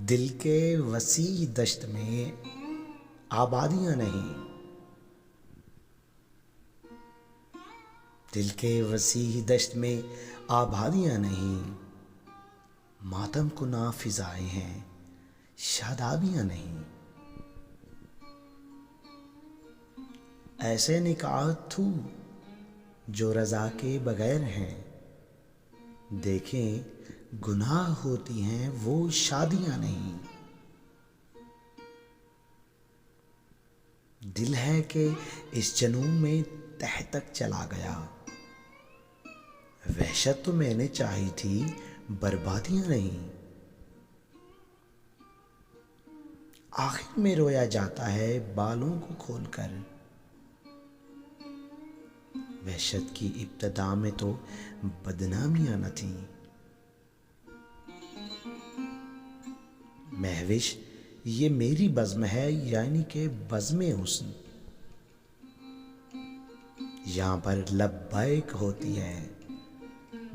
दिल के वसी दश्त में आबादियां नहीं, दिल के वसी दश्त में आबादियां नहीं, मातम कुना फिजाएं हैं शादाबियां नहीं। ऐसे निकाह थू जो रज़ा के बगैर हैं, देखें गुनाह होती हैं वो शादियां नहीं। दिल है कि इस जनून में तह तक चला गया, वहशत तो मैंने चाही थी बर्बादियां नहीं। आखिर में रोया जाता है बालों को खोलकर, वहशत की इब्तदा में तो बदनामियां न थी। महविश ये मेरी बज़्म है, यानी कि बज़्म हुस्न, यहाँ पर लब्बैक होती है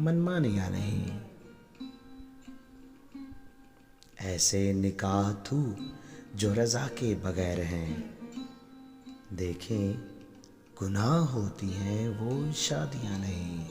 मनमानियां नहीं। ऐसे निकाह थू जो रज़ा के बगैर हैं, देखें गुनाह होती हैं वो शादियां नहीं।